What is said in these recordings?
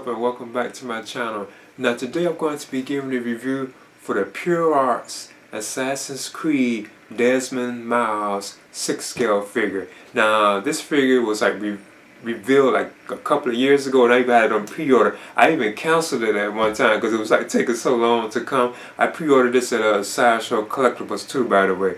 up and welcome back to my channel. Now today I'm going to be giving a review for the PureArts Assassin's Creed Desmond Miles 6 scale figure. Now this figure was like revealed like a couple of years ago, and I even had it on pre-order. I even canceled it at one time because it was like taking so long to come. I pre-ordered this at Sideshow Collectibles too, by the way.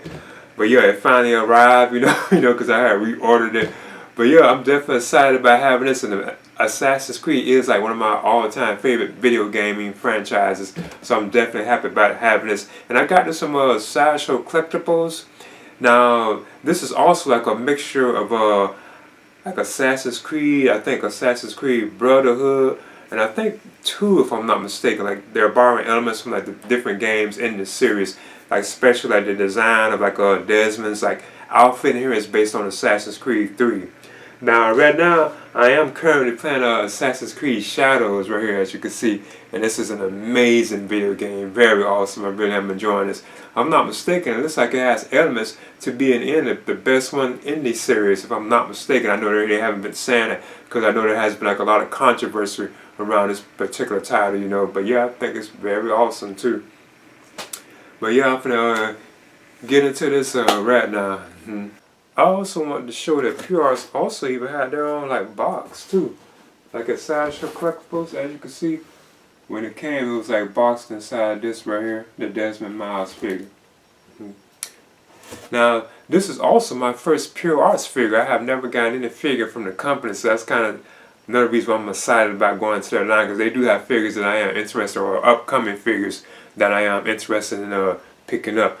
But yeah, it finally arrived, you know, because I had reordered it. But yeah, I'm definitely excited about having this, and Assassin's Creed is like one of my all-time favorite video gaming franchises. So I'm definitely happy about having this. And I got this from Sideshow Collectibles. Now, this is also like a mixture of like Assassin's Creed, I think Assassin's Creed Brotherhood, and I think 2, if I'm not mistaken. Like they're borrowing elements from like the different games in the series. Like especially like the design of like Desmond's like outfit here is based on Assassin's Creed 3. Now, right now, I am currently playing Assassin's Creed Shadows right here, as you can see. And this is an amazing video game. Very awesome. I really am enjoying this. If I'm not mistaken, it looks like it has elements to be the best one in the series, if I'm not mistaken. I know they haven't been saying it, because I know there has been like a lot of controversy around this particular title, you know. But yeah, I think it's very awesome too. But yeah, I'm gonna get into this right now. I also wanted to show that PureArts also even had their own like box too. Like at Sideshow Collectibles, as you can see, when it came, it was like boxed inside this right here, the Desmond Miles figure. Now, this is also my first PureArts figure. I have never gotten any figure from the company, so that's kind of another reason why I'm excited about going to their line, because they do have figures that I am interested in, or upcoming figures that I am interested in picking up.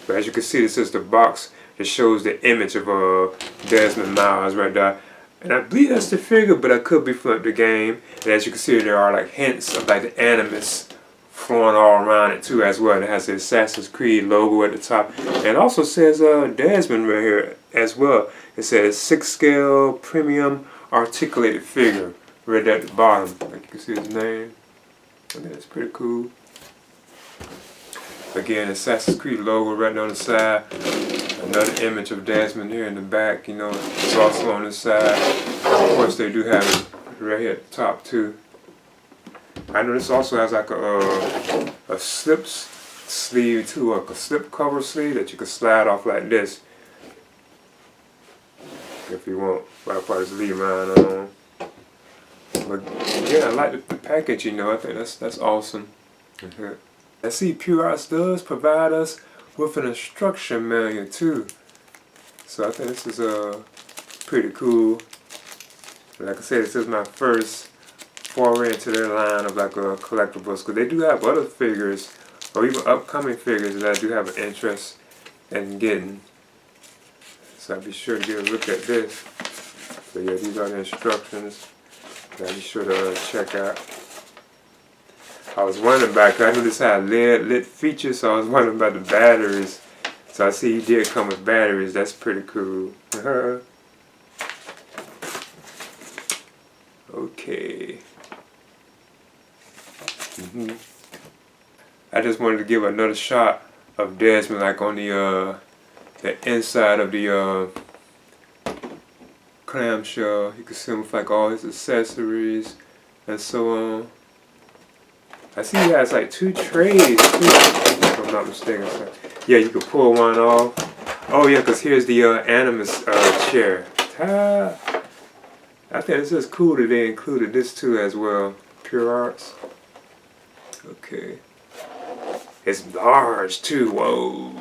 But as you can see, this is the box. It shows the image of Desmond Miles right there. And I believe that's the figure, but I could be from the game. And as you can see, there are like hints of like the Animus flowing all around it too as well. And it has the Assassin's Creed logo at the top. And it also says Desmond right here as well. It says 6 scale premium articulated figure right at the bottom. Like you can see his name. I think that's pretty cool. Again, Assassin's Creed logo right on the side. Another image of Desmond here in the back, you know, it's also on the side. Of course, they do have it right here at the top too. I know this also has like a slip sleeve too, like a slip cover sleeve that you can slide off like this if you want. But I'll probably just leave mine on. But yeah, I like the package, you know. I think that's awesome. I see PureArts does provide us with an instruction manual too. So I think this is pretty cool. Like I said, this is my first foray into their line of like collectibles, because they do have other figures or even upcoming figures that I do have an interest in getting. So I'll be sure to get a look at this. So yeah, these are the instructions that I'll be sure to check out. I was wondering about, I knew this had lit features, so I was wondering about the batteries. So I see he did come with batteries. That's pretty cool. Okay. I just wanted to give another shot of Desmond, like on the inside of the clamshell. You can see him with like all his accessories and so on. I see he has like 2 trays too, if I'm not mistaken. So, yeah, you can pull one off. Oh yeah, because here's the Animus chair. I think this is cool that they included this too as well. PureArts. Okay. It's large too. Whoa.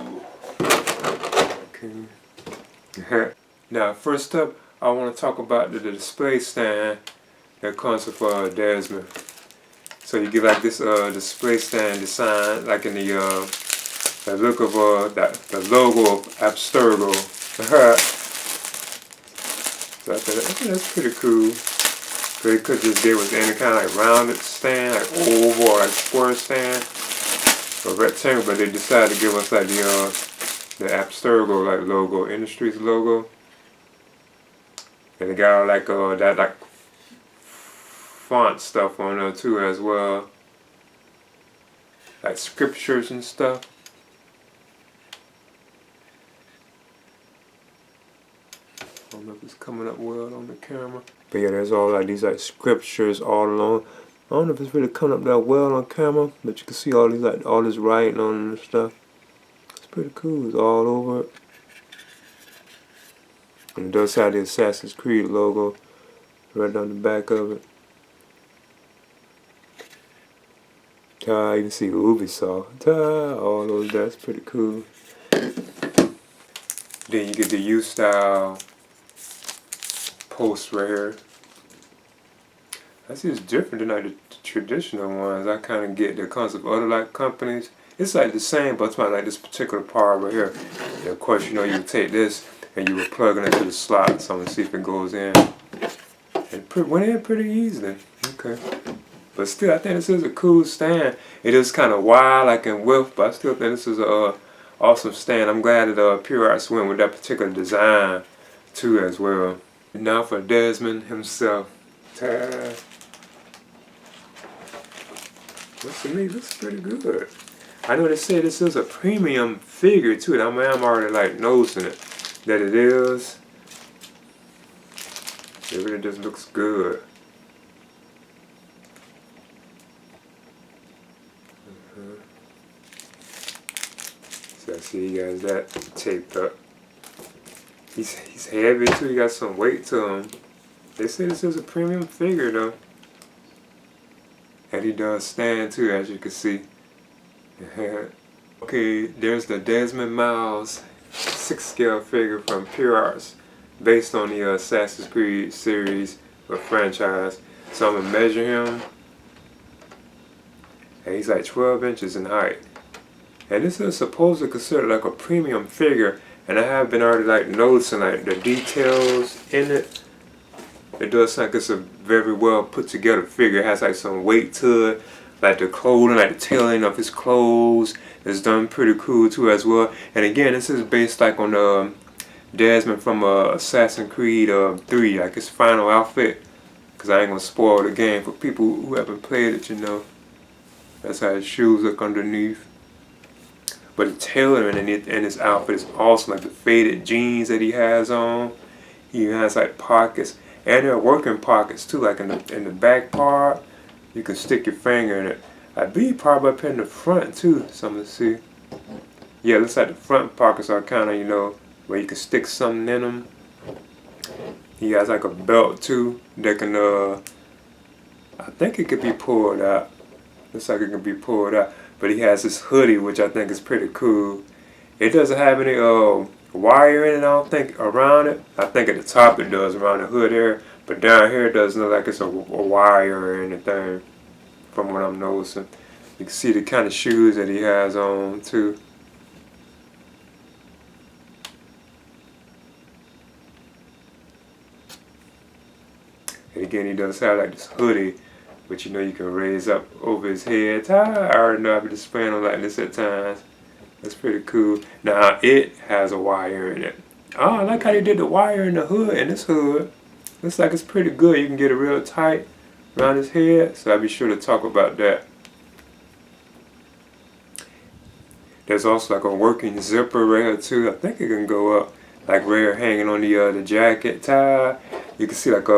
Okay. Now, first up, I want to talk about the display stand that comes with Desmond. So you get like this display stand design, like in the look of the logo of Abstergo. So I think that's pretty cool. So they could just get with any kind of like rounded stand, like oval or like square stand, or rectangle, but they decided to give us like the Abstergo like logo, Industries logo. And they got like that like font stuff on there too as well, like scriptures and stuff. I don't know if it's coming up well on the camera, but yeah, there's all like these like scriptures all along I don't know if it's really coming up that well on camera, but you can see all these, like, all this writing on it and stuff. It's pretty cool. It's all over it. And it does have the Assassin's Creed logo right down the back of it. You can see Ubisoft. All those, that's pretty cool. Then you get the U-style post right here. I see it's different than like the traditional ones. I kind of get the concept of other like companies. It's like the same, but it's not like this particular part right here. And of course, you know, you would take this and you would plug it into the slot. So I'm gonna see if it goes in. It went in pretty easily. Okay. But still, I think this is a cool stand. It is kind of wide, like in width, but I still think this is a awesome stand. I'm glad that PureArts went with that particular design too as well. And now for Desmond himself. Looks to me, looks pretty good. I know they say this is a premium figure too, and I'm already like noticing it, that it is. It really just looks good. So I see you guys that taped up. He's heavy too, he got some weight to him. They say this is a premium figure though. And he does stand too, as you can see. Okay, there's the Desmond Miles 6-scale figure from PureArts, based on the Assassin's Creed series or franchise. So I'm gonna measure him. And he's like 12 inches in height. And this is supposed to consider like a premium figure, and I have been already like noticing like the details in it. It does sound like it's a very well put together figure. It has like some weight to it, like the clothing, like the tailoring of his clothes is done pretty cool too as well. And again, this is based like on the Desmond from Assassin's Creed 3, like his final outfit. Cause I ain't gonna spoil the game for people who haven't played it, you know. That's how his shoes look underneath. But the tailoring in his outfit is awesome, like the faded jeans that he has on. He has like pockets. And there are working pockets too, like in the back part, you can stick your finger in it. I believe probably up in the front too, something to see. Yeah, it looks like the front pockets are kind of, you know, where you can stick something in them. He has like a belt too that can, I think it could be pulled out. Looks like it can be pulled out. But he has this hoodie, which I think is pretty cool. It doesn't have any wire in it, I don't think, around it. I think at the top it does, around the hood there. But down here it doesn't look like it's a wire or anything, from what I'm noticing. You can see the kind of shoes that he has on, too. And again, he does have like this hoodie, which you know you can raise up over his head. I already know I've been displaying on like this at times. That's pretty cool. Now it has a wire in it. Oh, I like how they did the wire in the hood, in this hood. Looks like it's pretty good. You can get it real tight around his head. So I'll be sure to talk about that. There's also like a working zipper right here too. I think it can go up like right here hanging on the jacket tie. You can see like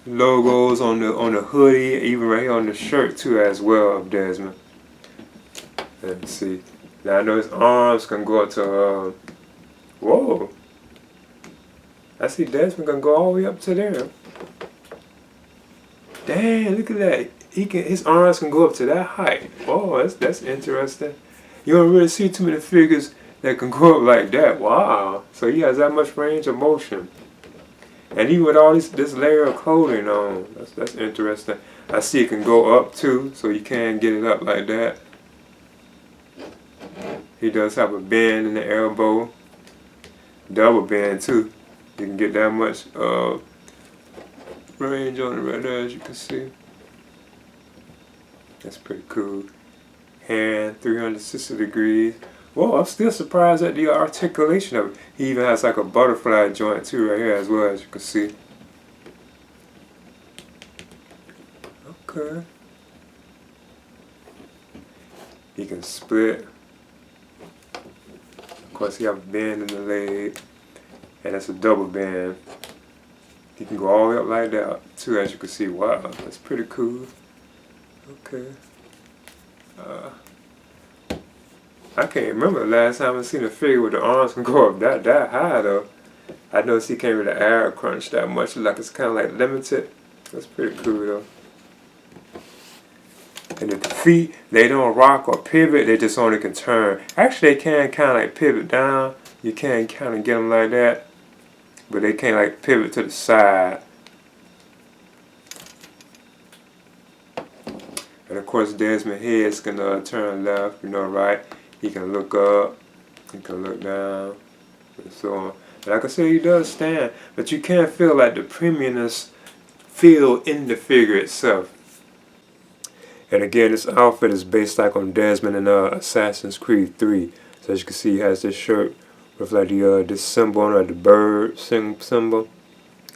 logos on the hoodie, even right here on the shirt too as well of Desmond. Let me see. Now I know his arms can go up to whoa. I see Desmond can go all the way up to there. Dang, look at that. His arms can go up to that height. Oh, that's interesting. You don't really see too many figures that can go up like that. Wow. So he has that much range of motion. And even with all this layer of clothing on, that's interesting. I see it can go up too, so you can get it up like that. He does have a bend in the elbow, double bend too. You can get that much range on it right there, as you can see. That's pretty cool. Hand 360 degrees. Whoa, I'm still surprised at the articulation of it. He even has like a butterfly joint too right here as well, as you can see. Okay. He can split. Of course, he have a bend in the leg, and that's a double bend. You can go all the way up like that too, as you can see. Wow, that's pretty cool. Okay. I can't remember the last time I seen a figure with the arms can go up that high though. I noticed he can't really air crunch that much, like it's kind of like limited. That's pretty cool though. And if the feet, they don't rock or pivot, they just only can turn. Actually, they can kind of like pivot down. You can kind of get them like that, but they can't like pivot to the side. And of course, Desmond heads can turn left, right. He can look up, he can look down, and so on. And like I said, he does stand, but you can't feel like the premiumness feel in the figure itself. And again, this outfit is based like on Desmond in Assassin's Creed 3. So as you can see, he has this shirt with like the this symbol on it, the bird symbol.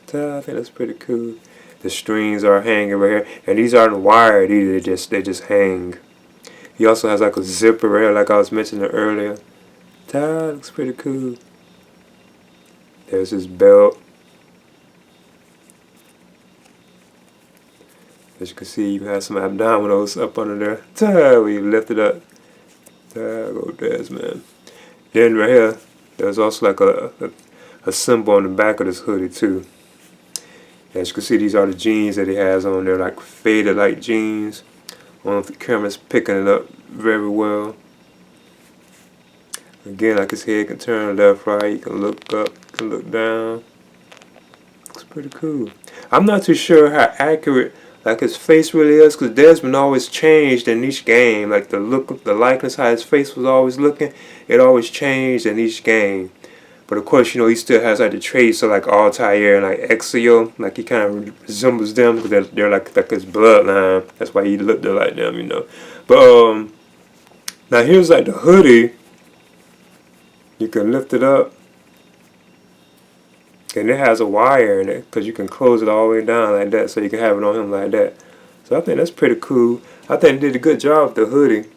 So I think that's pretty cool. The strings are hanging right here, and these aren't wired either. They just hang. He also has like a zipper right here, like I was mentioning earlier. That looks pretty cool. There's his belt. As you can see, you have some abdominals up under there. Ta, we lift it up. There go Desmond. Then right here, there's also like a symbol on the back of this hoodie too. As you can see, these are the jeans that he has on there, like faded like jeans. I don't know if the camera's picking it up very well. Again, like his head can turn left, right. You can look up, you can look down. Looks pretty cool. I'm not too sure how accurate like his face really is, because Desmond always changed in each game. Like the look, the likeness, how his face was always looking, it always changed in each game. But of course, he still has like the traits of like Altair and like Exio. Like he kind of resembles them because they're like his bloodline. That's why he looked like them, But now here's like the hoodie. You can lift it up, and it has a wire in it because you can close it all the way down like that, so you can have it on him like that. So I think that's pretty cool. I think they did a good job with the hoodie.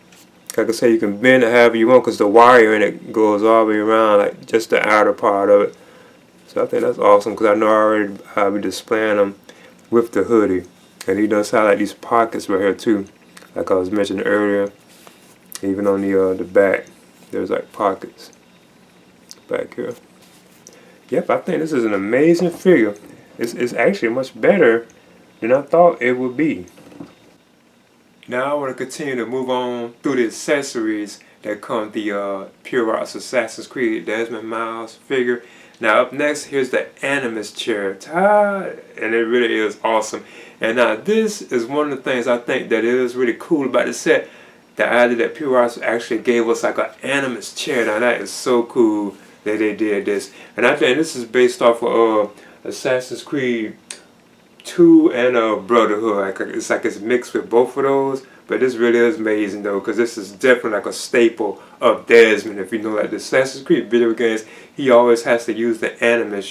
Like I say, you can bend it however you want because the wire in it goes all the way around, like just the outer part of it. So I think that's awesome because I know I'll be displaying them with the hoodie. And he does have like these pockets right here too, like I was mentioning earlier. Even on the back, there's like pockets back here. Yep, I think this is an amazing figure. It's actually much better than I thought it would be. Now I want to continue to move on through the accessories that come with the PureArts Assassin's Creed Desmond Miles figure. Now up next, here's the Animus chair. And it really is awesome. And now this is one of the things I think that is really cool about the set. The idea that PureArts actually gave us like an Animus chair. Now that is so cool that they did this. And I think this is based off of Assassin's Creed 2 and Brotherhood. It's like it's mixed with both of those. But this really is amazing though, because this is definitely like a staple of Desmond. If you know, like the Assassin's Creed video games, he always has to use the Animus,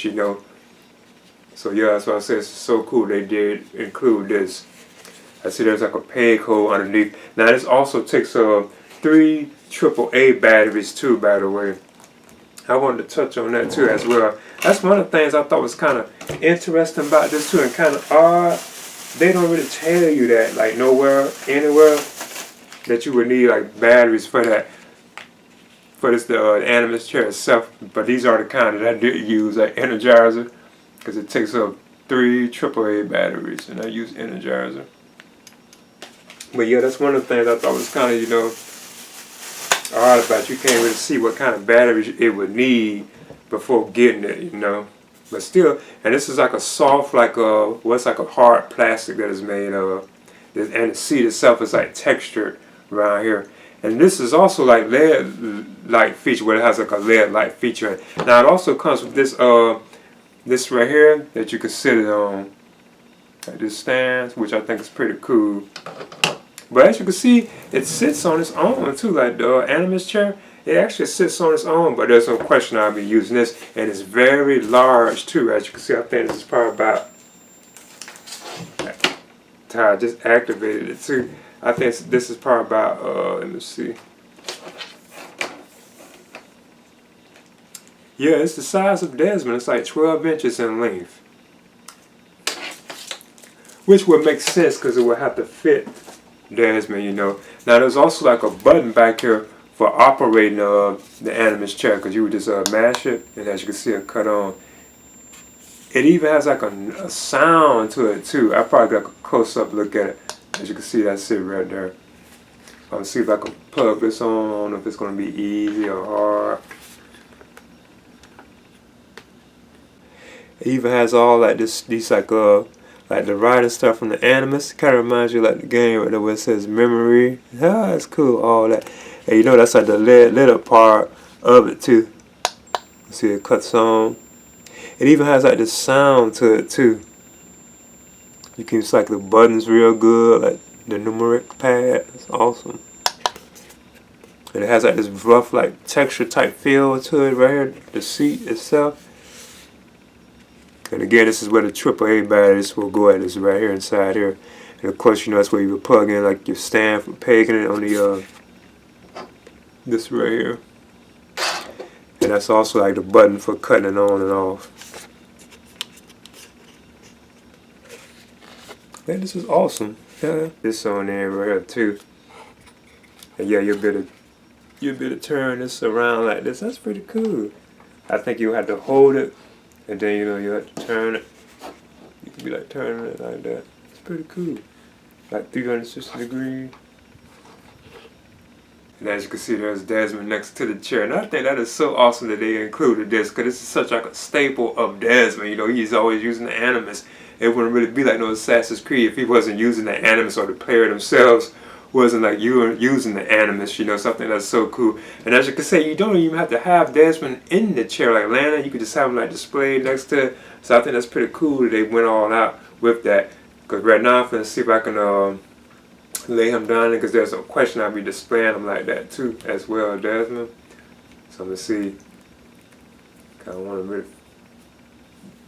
So yeah, that's why I say it's so cool they did include this. I see there's like a peg hole underneath. Now this also takes 3 AAA batteries too, by the way. I wanted to touch on that too as well. That's one of the things I thought was kind of interesting about this too, and kind of odd. They don't really tell you that, like nowhere, anywhere, that you would need like batteries for that, for this the Animus chair itself. But these are the kind that I did use, like Energizer, because it takes up 3 AAA batteries, and I use Energizer. But yeah, that's one of the things I thought was kind of, odd about. You can't really see what kind of batteries it would need before getting it, But still, and this is like a soft, like what's like a hard plastic that is made of. And the seat itself is like textured around here. And this is also like LED light feature, where it has like a LED light feature. Now it also comes with this this right here that you can sit it on. Like this stands, which I think is pretty cool. But as you can see, it sits on its own too, like the Animus chair. It actually sits on its own, but there's no question I'll be using this. And it's very large too, as you can see. I think this is probably about, I just activated it too. I think this is probably about, let me see. Yeah, it's the size of Desmond. It's like 12 inches in length. which would make sense because it would have to fit Desmond, you know. Now there's also like a button back here for operating the Animus chair, because you would just mash it, and as you can see it cut on. It even has like a sound to it too. I probably got a close-up look at it. As you can see, that's it right there. I'll see if I can plug this on. I don't know if it's going to be easy or hard. It even has all like these like the writing stuff from the Animus. Kind of reminds you like the game right there where it says memory. Ah, it's cool, all that. And you know that's like the little part of it too. See, it cuts on. It even has like this sound to it too. You can select the buttons real good, like the numeric pad. It's awesome. And it has like this rough like texture type feel to it right here. The seat itself. And again, this is where the AAA batteries will go at. This right here inside here. And of course, you know, that's where you would plug in like your stand for pegging it on the this right here. And that's also like the button for cutting it on and off. Man, this is awesome. Yeah. This on there right here too. And yeah, you'll be able to turn this around like this. That's pretty cool. I think you have to hold it, and then you know you have to turn it. You can be like turning it like that. It's pretty cool. Like 360 degrees. And as you can see, there's Desmond next to the chair. And I think that is so awesome that they included this, because this is such like a staple of Desmond. You know, he's always using the Animus. It wouldn't really be like no Assassin's Creed if he wasn't using the Animus, or the player themselves wasn't like using the Animus, you know, something that's so cool. And as you can see, you don't even have to have Desmond in the chair like landing. You could just have him like displayed next to it. So I think that's pretty cool that they went all out with that. Because right now I'm going to see if I can lay him down, because there's a question I'll be displaying him like that too as well, Desmond. So I'm going to see. I don't want to really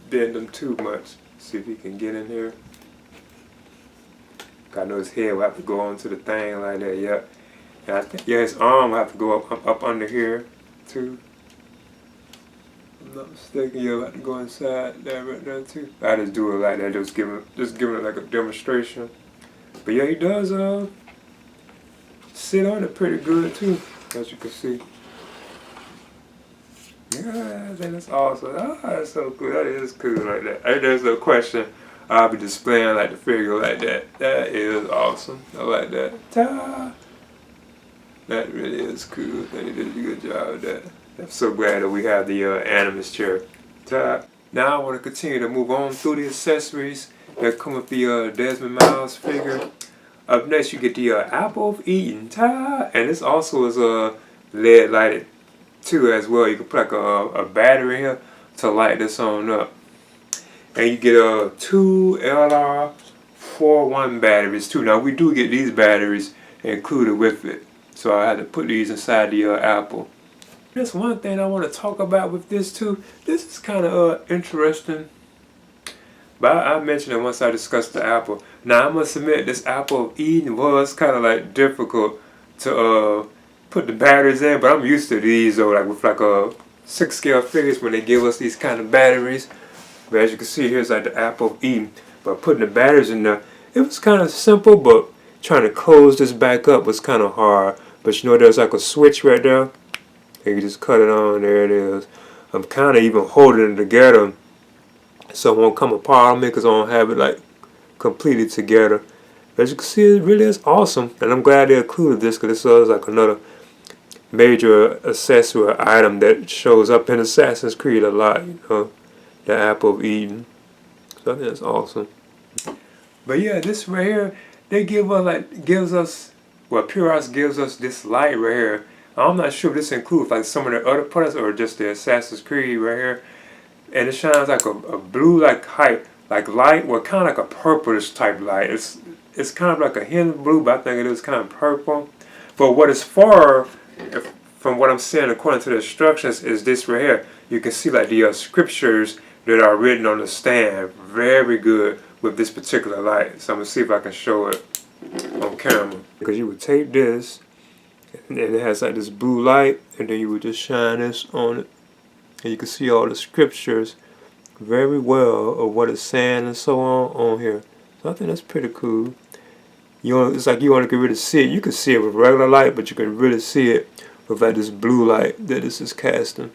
bend him too much. See if he can get in here. I know his head will have to go onto the thing like that, yeah. And I think, yeah, his arm will have to go up under here too. If I'm not mistaken, yeah, will have to go inside there right there too. I just do it like that, just giving it like a demonstration. But yeah, he does sit on it pretty good too, as you can see. Yeah, I think that's awesome. Oh, that's so cool. That is cool like that. Hey, there's no question I'll be displaying like the figure like that. That is awesome. I like that. Ta! That really is cool. I think they did a good job with that. I'm so glad that we have the Animus chair. Ta! Now I want to continue to move on through the accessories that come with the Desmond Miles figure. Up next, you get the Apple of Eden. Ta! And this also is LED lighted too as well. You can put like a battery here to light this on up. And you get 2 LR41 batteries too. Now we do get these batteries included with it. So I had to put these inside the Apple. There's one thing I want to talk about with this too. This is kind of interesting. But I mentioned it once I discussed the Apple. Now I must admit, this Apple of Eden was kind of like difficult to put the batteries in, but I'm used to these though, like with like a 6 scale figures when they give us these kind of batteries. But as you can see, here's like the Apple of Eden. But putting the batteries in there, it was kind of simple, but trying to close this back up was kind of hard. But you know, there's like a switch right there, and you just cut it on. There it is. I'm kind of even holding it together so it won't come apart on me, because I don't have it like completely together. As you can see, it really is awesome, and I'm glad they included this, because this is like another major accessory item that shows up in Assassin's Creed a lot, you know, the Apple of Eden. So I think that's awesome. But yeah, this right here, they gives us PureArts gives us this light right here. I'm not sure if this includes like some of the other products or just the Assassin's Creed right here. And it shines like a blue like light, well, kind of like a purplish type light. It's kind of like a hint of blue, but I think it is kind of purple. But what it's for, from what I'm seeing according to the instructions, is this right here. You can see like the scriptures that are written on the stand. Very good with this particular light. So I'm going to see if I can show it on camera. Because you would take this, and it has like this blue light, and then you would just shine this on it. And you can see all the scriptures very well of what it's saying and so on here. So So I think that's pretty cool. It's like you want to really see it. You can see it with regular light, but you can really see it with like this blue light that this is casting.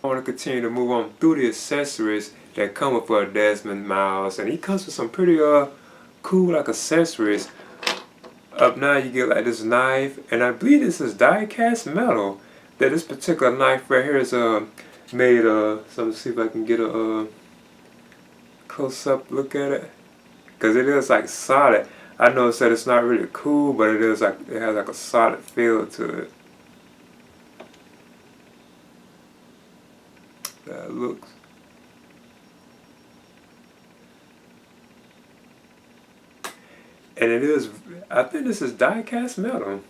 I want to continue to move on through the accessories that come with Desmond Miles, and he comes with some pretty cool like accessories. Up now you get like this knife, and I believe this is die cast metal. That this particular knife right here is made so let's see if I can get a close up look at it, because it is like solid. I noticed that it's not really cool, but it is like it has like a solid feel to it. That looks. And it is, I think this is die cast metal.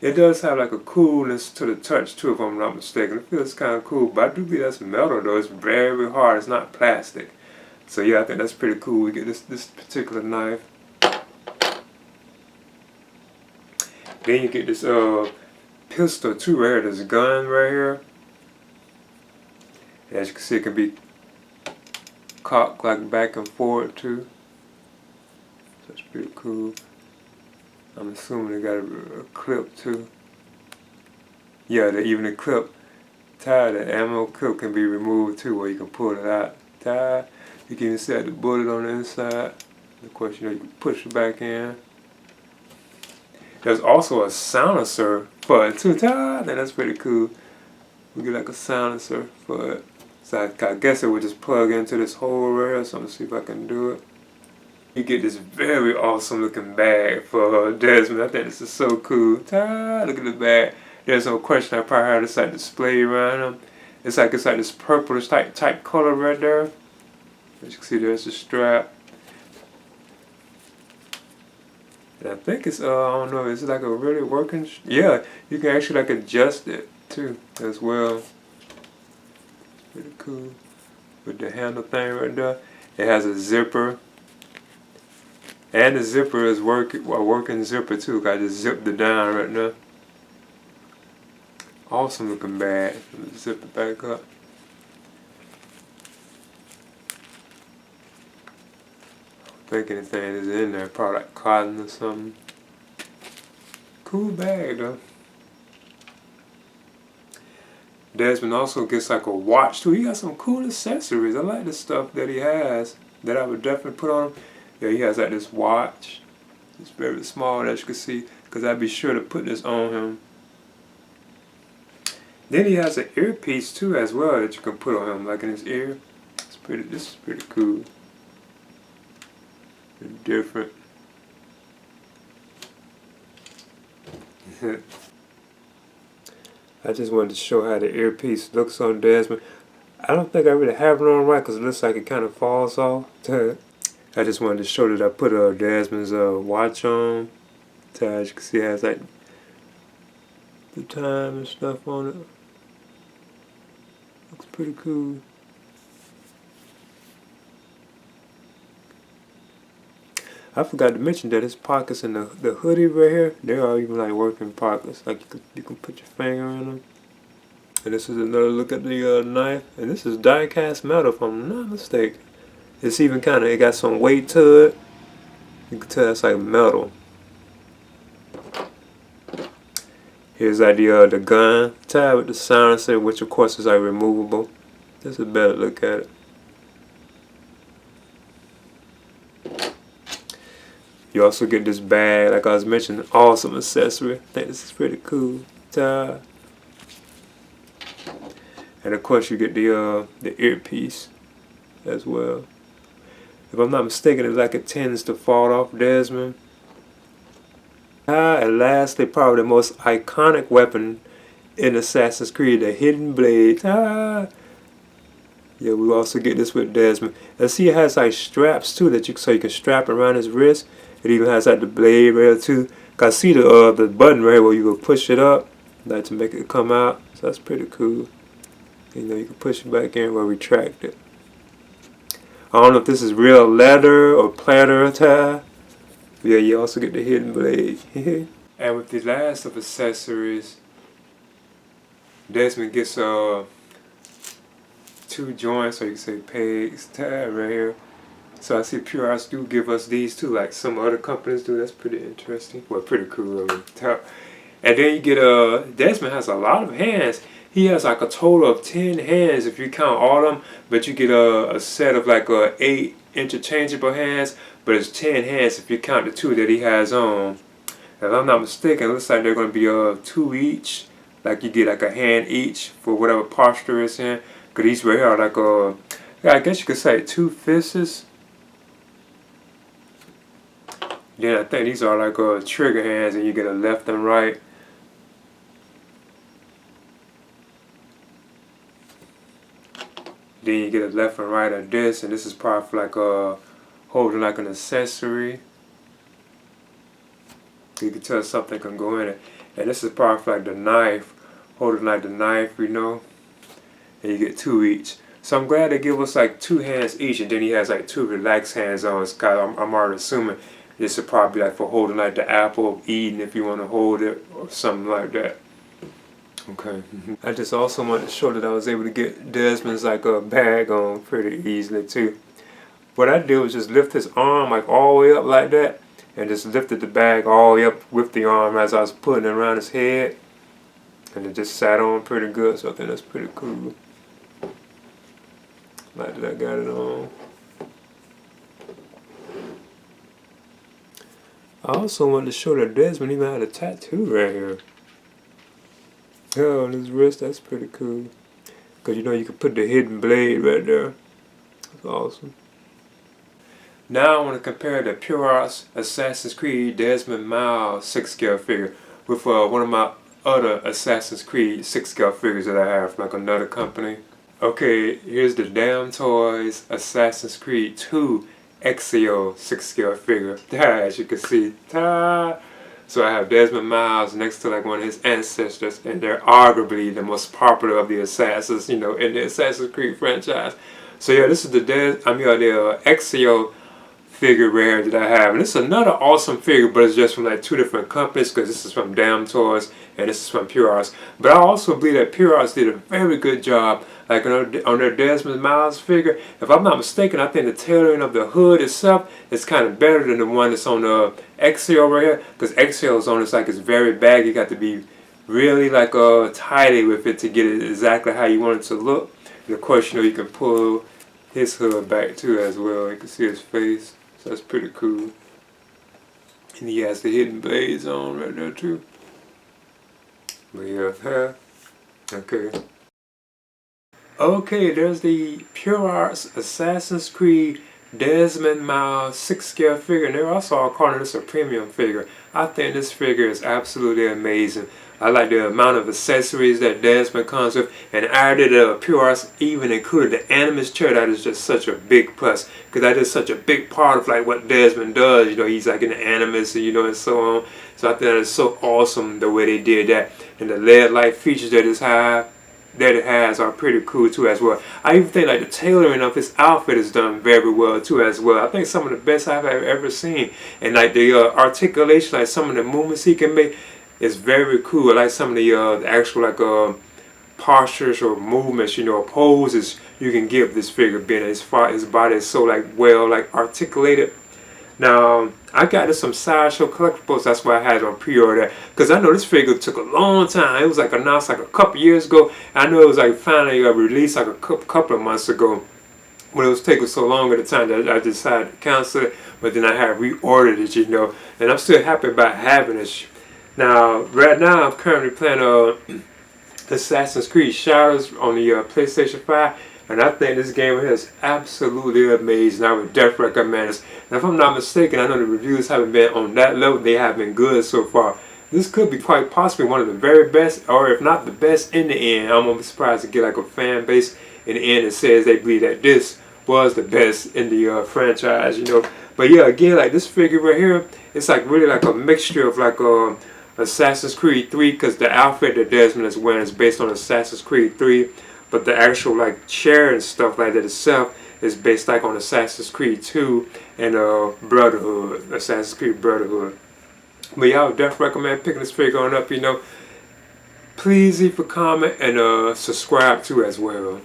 It does have like a coolness to the touch too, if I'm not mistaken. It feels kind of cool, but I do believe that's metal though. It's very hard. It's not plastic. So yeah, I think that's pretty cool. We get this particular knife. Then you get this pistol too right here. This gun right here. As you can see, it can be cocked like back and forward too. So that's pretty cool. I'm assuming they got a clip too. Yeah, even the clip, the ammo clip can be removed too, where you can pull it out. You can even set the bullet on the inside. Of course, you can push it back in. There's also a silencer for it too. That's pretty cool. We get like a silencer for it. So I guess it would just plug into this hole right here. So I'm gonna see if I can do it. You get this very awesome looking bag for Desmond. I think this is so cool. Look at the bag. There's no question I probably had this like display around him. It's like this purplish type color right there. As you can see, there's the strap. And I think it's I don't know, it's like a really working. Yeah, you can actually like adjust it too as well. It's pretty cool with the handle thing right there. It has a zipper. And the zipper is a working zipper too. I just zipped it down right now. Awesome looking bag. Let me zip it back up. I think anything is in there, probably like cotton or something. Cool bag though. Desmond also gets like a watch too. He got some cool accessories. I like the stuff that he has that I would definitely put on him. Yeah, he has like this watch. It's very small, as you can see, because I'd be sure to put this on him. Then he has an earpiece too, as well, that you can put on him, like in his ear. This is pretty cool. It's different. I just wanted to show how the earpiece looks on Desmond. I don't think I really have it on right because it looks like it kind of falls off. I just wanted to show that I put Desmond's watch on. As you can see, it has like the time and stuff on it. Looks pretty cool. I forgot to mention that his pockets in the hoodie right here, they are even like working pockets. Like you can put your finger in them. And this is another look at the knife. And this is die cast metal, if I'm not mistaken. It's even it got some weight to it. You can tell it's like metal. Here's like the gun tied with the silencer, which of course is like removable. Just a better look at it. You also get this bag, like I was mentioning, awesome accessory. I think this is pretty cool. And of course you get the earpiece as well. If I'm not mistaken, it's like it tends to fall off Desmond. And lastly, probably the most iconic weapon in Assassin's Creed, the hidden blade. Yeah, we also get this with Desmond. And see, it has like straps too so you can strap around his wrist. It even has like the blade rail too. Cause see the button right where you can push it up, like to make it come out. So that's pretty cool. You know, you can push it back in or retract it. I don't know if this is real leather or platter tie. Yeah, you also get the hidden blade. And with the last of accessories, Desmond gets 2 joints, or you can say pegs, tied right here. So I see PureArts do give us these too, like some other companies do. That's pretty interesting. Well, pretty cool. And then you get Desmond has a lot of hands. He has like a total of 10 hands if you count all of them. But you get a set of like 8 interchangeable hands. But it's 10 hands if you count the 2 that he has on. If I'm not mistaken, it looks like they're going to be 2 each. Like you get like a hand each for whatever posture it's in. Cause these right here are like yeah, I guess you could say 2 fists. Then I think these are like trigger hands, and you get a left and right. Then you get a left and right of this, and this is probably for like holding like an accessory. You can tell something can go in it. And this is probably for like the knife, holding like the knife, you know. And you get 2 each. So I'm glad they give us like 2 hands each, and then he has like 2 relaxed hands on. I'm already assuming this is probably like for holding like the apple, eating if you want to hold it or something like that. Okay. I just also wanted to show that I was able to get Desmond's like a bag on pretty easily too. What I did was just lift his arm like all the way up like that, and just lifted the bag all the way up with the arm as I was putting it around his head, and it just sat on pretty good. So I think that's pretty cool. Like that I got it on. I also wanted to show that Desmond even had a tattoo right here. Oh, on his wrist, that's pretty cool. Because you know you can put the hidden blade right there. That's awesome. Now I want to compare the PureArts Assassin's Creed Desmond Miles 6-scale figure with one of my other Assassin's Creed 6-scale figures that I have from like another company. Okay, here's the Damn Toys Assassin's Creed 2 Exio 6-scale figure. As you can see. Ta! So I have Desmond Miles next to like one of his ancestors, and they're arguably the most popular of the assassins, you know, in the Assassin's Creed franchise. So yeah, this is the Exio figure rare that I have, and this is another awesome figure, but it's just from like 2 different companies, because this is from Damn Toys and this is from PureArts. But I also believe that PureArts did a very good job, like on their Desmond Miles figure. If I'm not mistaken, I think the tailoring of the hood itself is kind of better than the one that's on the Exio right here, because Exio's on it's like it's very baggy. You got to be really like tidy with it to get it exactly how you want it to look. And of course, you know, you can pull his hood back too as well. You can see his face. So that's pretty cool. And he has the hidden blades on right there too. But yeah, okay. Okay, there's the PureArts Assassin's Creed Desmond Miles 6-scale figure, and they're also calling this a premium figure. I think this figure is absolutely amazing. I like the amount of accessories that Desmond comes with, and I did PureArts even included the Animus chair. That is just such a big plus, because that is such a big part of like what Desmond does. You know, he's like in the Animus, and you know, and so on. So I think that is so awesome the way they did that, and the LED light features that it has are pretty cool too as well. I even think like the tailoring of his outfit is done very well too as well. I think some of the best I've ever seen, and like the articulation, like some of the movements he can make, is very cool. I like some of the actual like postures or movements, you know, poses you can give this figure, being his body is so like well like articulated. Now I got this some Sideshow collectibles. That's why I had it on pre-order, because I know this figure took a long time. It was like announced like a couple years ago. I know it was like finally released like a couple of months ago. When it was taking so long at the time that I decided to cancel it, but then I had reordered it, you know, and I'm still happy about having it. Now, right now I'm currently playing Assassin's Creed Shadows on the PlayStation 5. And I think this game is absolutely amazing. I would definitely recommend this. And if I'm not mistaken, I know the reviews haven't been on that level. They have been good so far. This could be quite possibly one of the very best, or if not the best in the end. I'm gonna be surprised to get like a fan base in the end that says they believe that this was the best in the franchise, you know. But yeah, again, like this figure right here, it's like really like a mixture of like Assassin's Creed 3, because the outfit that Desmond is wearing is based on Assassin's Creed 3. But the actual like chair and stuff like that itself is based like on Assassin's Creed 2 and Brotherhood, Assassin's Creed Brotherhood. But yeah, I would definitely recommend picking this figure on up, you know. Please leave a comment and subscribe too as well.